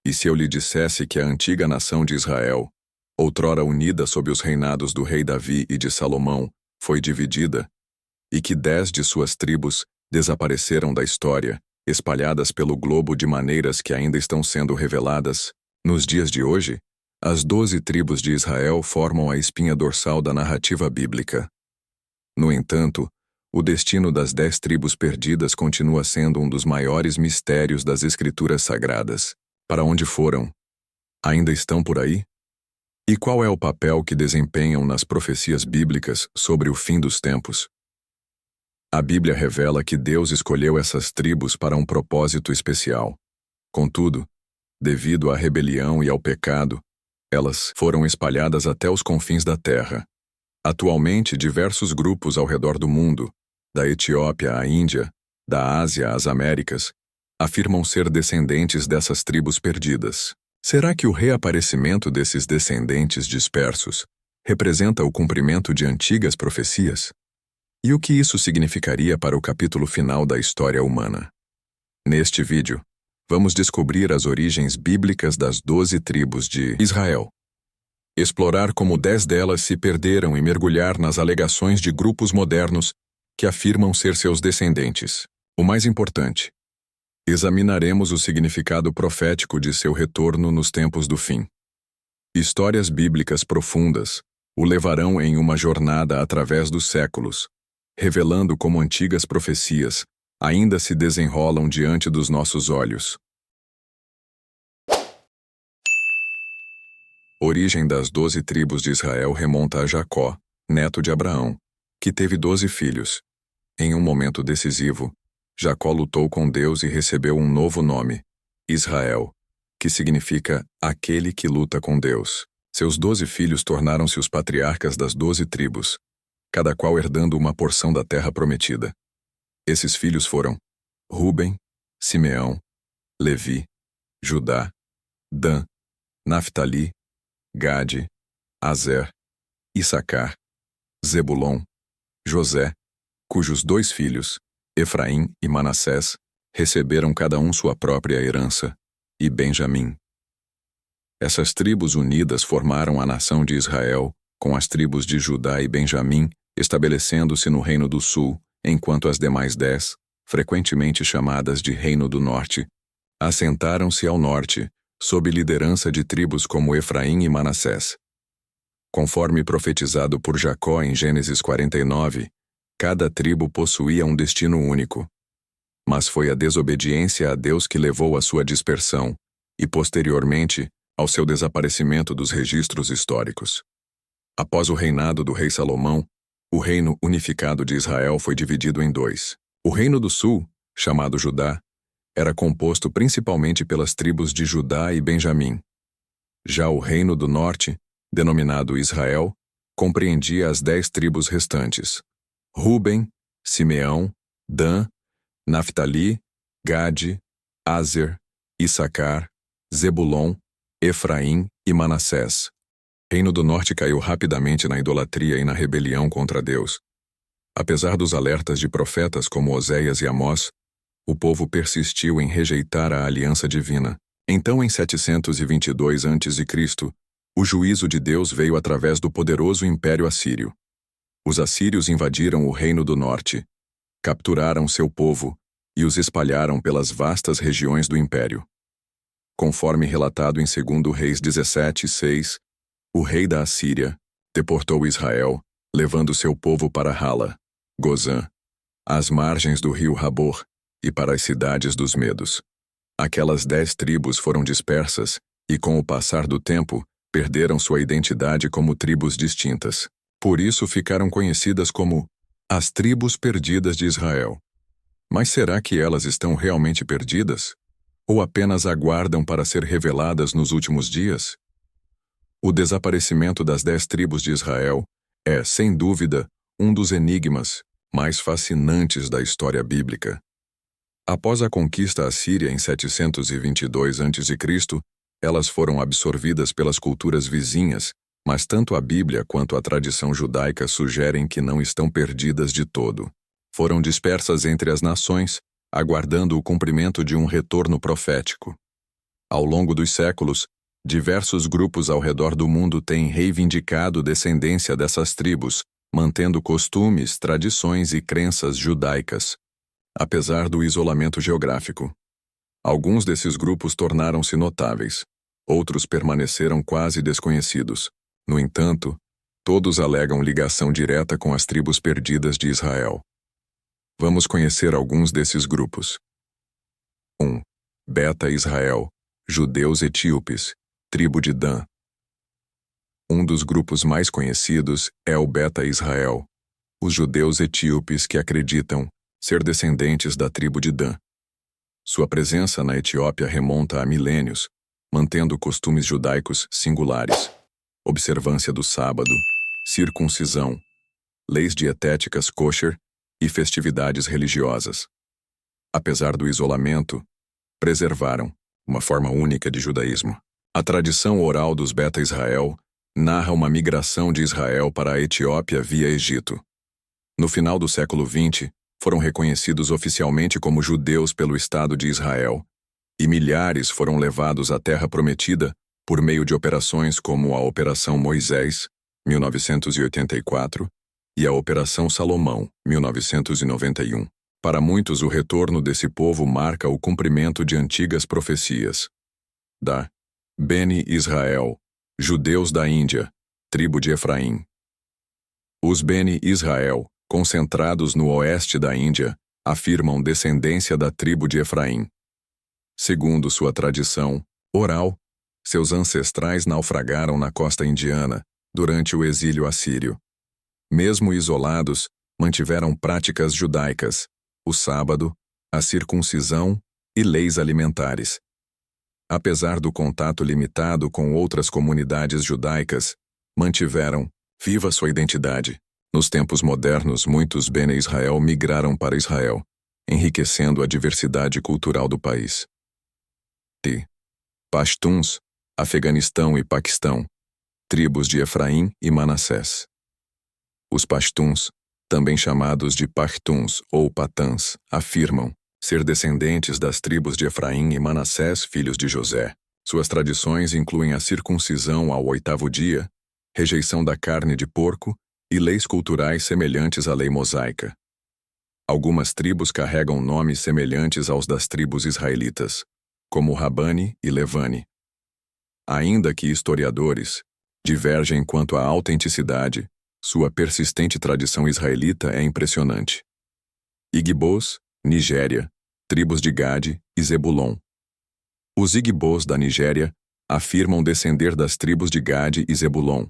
E se eu lhe dissesse que a antiga nação de Israel, outrora unida sob os reinados do rei Davi e de Salomão, foi dividida, e que 10 de suas tribos desapareceram da história, espalhadas pelo globo de maneiras que ainda estão sendo reveladas, nos dias de hoje, as 12 tribos de Israel formam a espinha dorsal da narrativa bíblica. No entanto, o destino das 10 tribos perdidas continua sendo um dos maiores mistérios das Escrituras Sagradas. Para onde foram? Ainda estão por aí? E qual é o papel que desempenham nas profecias bíblicas sobre o fim dos tempos? A Bíblia revela que Deus escolheu essas tribos para um propósito especial. Contudo, devido à rebelião e ao pecado, elas foram espalhadas até os confins da terra. Atualmente, diversos grupos ao redor do mundo, da Etiópia à Índia, da Ásia às Américas, afirmam ser descendentes dessas tribos perdidas. Será que o reaparecimento desses descendentes dispersos representa o cumprimento de antigas profecias? E o que isso significaria para o capítulo final da história humana? Neste vídeo, vamos descobrir as origens bíblicas das 12 tribos de Israel. Explorar como 10 delas se perderam e mergulhar nas alegações de grupos modernos que afirmam ser seus descendentes. O mais importante, examinaremos o significado profético de seu retorno nos tempos do fim. Histórias bíblicas profundas o levarão em uma jornada através dos séculos, revelando como antigas profecias ainda se desenrolam diante dos nossos olhos. Origem das 12 tribos de Israel remonta a Jacó, neto de Abraão, que teve 12 filhos. Em um momento decisivo, Jacó lutou com Deus e recebeu um novo nome, Israel, que significa aquele que luta com Deus. Seus 12 filhos tornaram-se os patriarcas das 12 tribos, cada qual herdando uma porção da terra prometida. Esses filhos foram Ruben, Simeão, Levi, Judá, Dan, Naftali, Gade, Azer, Issacar, Zebulon, José, cujos 2 filhos, Efraim e Manassés, receberam cada um sua própria herança, e Benjamim. Essas tribos unidas formaram a nação de Israel, com as tribos de Judá e Benjamim estabelecendo-se no Reino do Sul, enquanto as demais 10, frequentemente chamadas de Reino do Norte, assentaram-se ao norte, sob liderança de tribos como Efraim e Manassés. Conforme profetizado por Jacó em Gênesis 49, cada tribo possuía um destino único. Mas foi a desobediência a Deus que levou à sua dispersão e, posteriormente, ao seu desaparecimento dos registros históricos. Após o reinado do rei Salomão, o reino unificado de Israel foi dividido em 2. O Reino do Sul, chamado Judá, era composto principalmente pelas tribos de Judá e Benjamim. Já o Reino do Norte, denominado Israel, compreendia as 10 tribos restantes: Ruben, Simeão, Dan, Naftali, Gade, Azer, Issacar, Zebulon, Efraim e Manassés. O Reino do Norte caiu rapidamente na idolatria e na rebelião contra Deus. Apesar dos alertas de profetas como Oséias e Amós, o povo persistiu em rejeitar a aliança divina. Então, em 722 a.C., o juízo de Deus veio através do poderoso Império Assírio. Os assírios invadiram o Reino do Norte, capturaram seu povo e os espalharam pelas vastas regiões do Império. Conforme relatado em 2 Reis 17:6, o rei da Assíria deportou Israel, levando seu povo para Hala, Gozã, às margens do rio Habor e para as cidades dos Medos. Aquelas 10 tribos foram dispersas e, com o passar do tempo, perderam sua identidade como tribos distintas. Por isso ficaram conhecidas como as tribos perdidas de Israel. Mas será que elas estão realmente perdidas? Ou apenas aguardam para ser reveladas nos últimos dias? O desaparecimento das 10 tribos de Israel é, sem dúvida, um dos enigmas mais fascinantes da história bíblica. Após a conquista assíria em 722 a.C., elas foram absorvidas pelas culturas vizinhas, mas tanto a Bíblia quanto a tradição judaica sugerem que não estão perdidas de todo. Foram dispersas entre as nações, aguardando o cumprimento de um retorno profético. Ao longo dos séculos, diversos grupos ao redor do mundo têm reivindicado descendência dessas tribos, mantendo costumes, tradições e crenças judaicas. Apesar do isolamento geográfico, alguns desses grupos tornaram-se notáveis. Outros permaneceram quase desconhecidos. No entanto, todos alegam ligação direta com as tribos perdidas de Israel. Vamos conhecer alguns desses grupos. 1. Beta Israel, judeus etíopes, tribo de Dan. Um dos grupos mais conhecidos é o Beta Israel, os judeus etíopes que acreditam ser descendentes da tribo de Dan. Sua presença na Etiópia remonta a milênios, mantendo costumes judaicos singulares: observância do sábado, circuncisão, leis dietéticas kosher e festividades religiosas. Apesar do isolamento, preservaram uma forma única de judaísmo. A tradição oral dos Beta Israel narra uma migração de Israel para a Etiópia via Egito. No final do século XX, foram reconhecidos oficialmente como judeus pelo Estado de Israel, e milhares foram levados à Terra Prometida por meio de operações como a Operação Moisés, 1984, e a Operação Salomão, 1991. Para muitos, o retorno desse povo marca o cumprimento de antigas profecias. Da Beni Israel, judeus da Índia, tribo de Efraim. Os Beni Israel, concentrados no oeste da Índia, afirmam descendência da tribo de Efraim. Segundo sua tradição oral, seus ancestrais naufragaram na costa indiana durante o exílio assírio. Mesmo isolados, mantiveram práticas judaicas, o sábado, a circuncisão e leis alimentares. Apesar do contato limitado com outras comunidades judaicas, mantiveram viva sua identidade. Nos tempos modernos, muitos Bene Israel migraram para Israel, enriquecendo a diversidade cultural do país. Pashtuns, Afeganistão e Paquistão, tribos de Efraim e Manassés. Os Pashtuns, também chamados de Pashtuns ou Patãs, afirmam ser descendentes das tribos de Efraim e Manassés, filhos de José. Suas tradições incluem a circuncisão ao 8º dia, rejeição da carne de porco e leis culturais semelhantes à lei mosaica. Algumas tribos carregam nomes semelhantes aos das tribos israelitas, como Rabani e Levani. Ainda que historiadores divergem quanto à autenticidade, sua persistente tradição israelita é impressionante. Igbos, Nigéria, tribos de Gade e Zebulon. Os Igbos da Nigéria afirmam descender das tribos de Gade e Zebulon.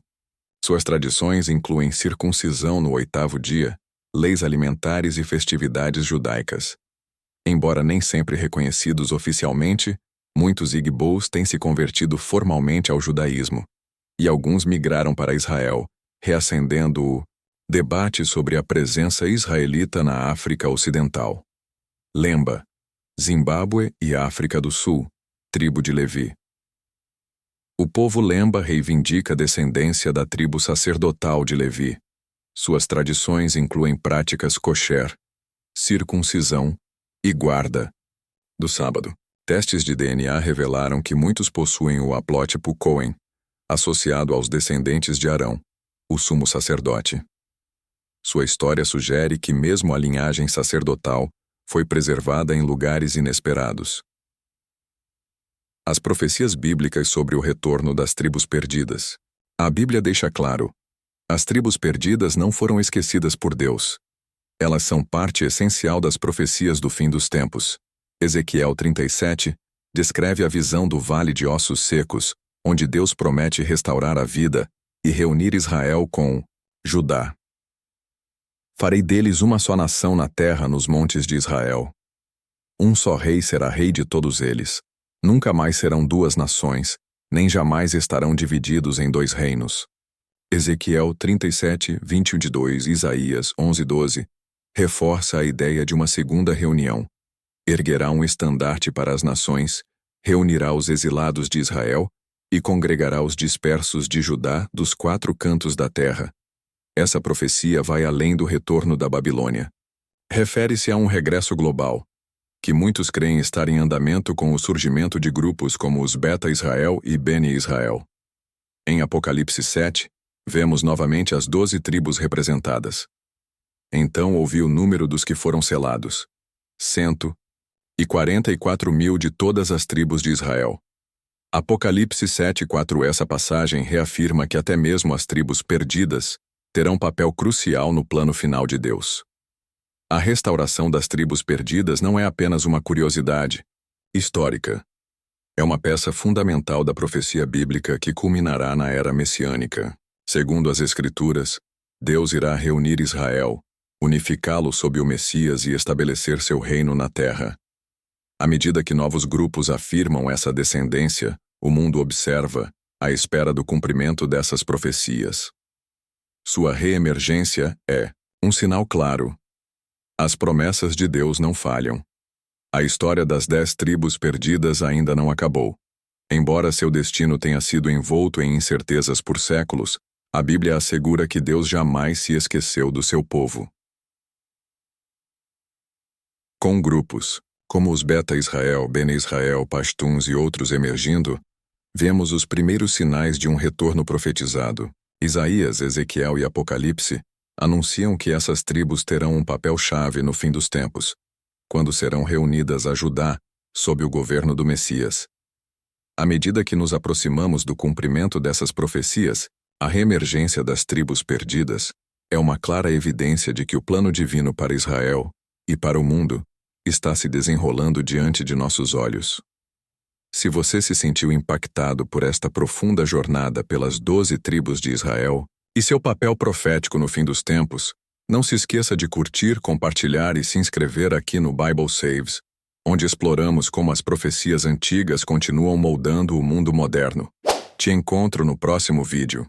Suas tradições incluem circuncisão no 8º dia, leis alimentares e festividades judaicas. Embora nem sempre reconhecidos oficialmente, muitos Igbos têm se convertido formalmente ao judaísmo, e alguns migraram para Israel, reacendendo o debate sobre a presença israelita na África Ocidental. Lemba, Zimbábue e África do Sul, tribo de Levi. O povo Lemba reivindica a descendência da tribo sacerdotal de Levi. Suas tradições incluem práticas kosher, circuncisão e guarda do sábado. Testes de DNA revelaram que muitos possuem o haplótipo Cohen, associado aos descendentes de Arão, o sumo sacerdote. Sua história sugere que mesmo a linhagem sacerdotal foi preservada em lugares inesperados. As profecias bíblicas sobre o retorno das tribos perdidas. A Bíblia deixa claro: as tribos perdidas não foram esquecidas por Deus. Elas são parte essencial das profecias do fim dos tempos. Ezequiel 37 descreve a visão do vale de ossos secos, onde Deus promete restaurar a vida e reunir Israel com Judá. Farei deles uma só nação na terra nos montes de Israel. Um só rei será rei de todos eles. Nunca mais serão duas nações, nem jamais estarão divididos em dois reinos. Ezequiel 37, 21-2 e Isaías 11:12 reforça a ideia de uma segunda reunião. Erguerá um estandarte para as nações, reunirá os exilados de Israel e congregará os dispersos de Judá dos 4 cantos da terra. Essa profecia vai além do retorno da Babilônia. Refere-se a um regresso global, que muitos creem estar em andamento com o surgimento de grupos como os Beta Israel e Beni Israel. Em Apocalipse 7, vemos novamente as 12 tribos representadas. Então ouvi o número dos que foram selados: 144.000 de todas as tribos de Israel. Apocalipse 7:4. Essa passagem reafirma que até mesmo as tribos perdidas terão papel crucial no plano final de Deus. A restauração das tribos perdidas não é apenas uma curiosidade histórica. É uma peça fundamental da profecia bíblica que culminará na era messiânica. Segundo as Escrituras, Deus irá reunir Israel, unificá-lo sob o Messias e estabelecer seu reino na terra. À medida que novos grupos afirmam essa descendência, o mundo observa, à espera do cumprimento dessas profecias. Sua reemergência é um sinal claro. As promessas de Deus não falham. A história das 10 tribos perdidas ainda não acabou. Embora seu destino tenha sido envolto em incertezas por séculos, a Bíblia assegura que Deus jamais se esqueceu do seu povo. Com grupos, como os Beta Israel, Bene Israel, Pashtuns e outros emergindo, vemos os primeiros sinais de um retorno profetizado. Isaías, Ezequiel e Apocalipse anunciam que essas tribos terão um papel-chave no fim dos tempos, quando serão reunidas a Judá sob o governo do Messias. À medida que nos aproximamos do cumprimento dessas profecias, a reemergência das tribos perdidas é uma clara evidência de que o plano divino para Israel e para o mundo está se desenrolando diante de nossos olhos. Se você se sentiu impactado por esta profunda jornada pelas 12 tribos de Israel e seu papel profético no fim dos tempos, não se esqueça de curtir, compartilhar e se inscrever aqui no Bible Saves, onde exploramos como as profecias antigas continuam moldando o mundo moderno. Te encontro no próximo vídeo.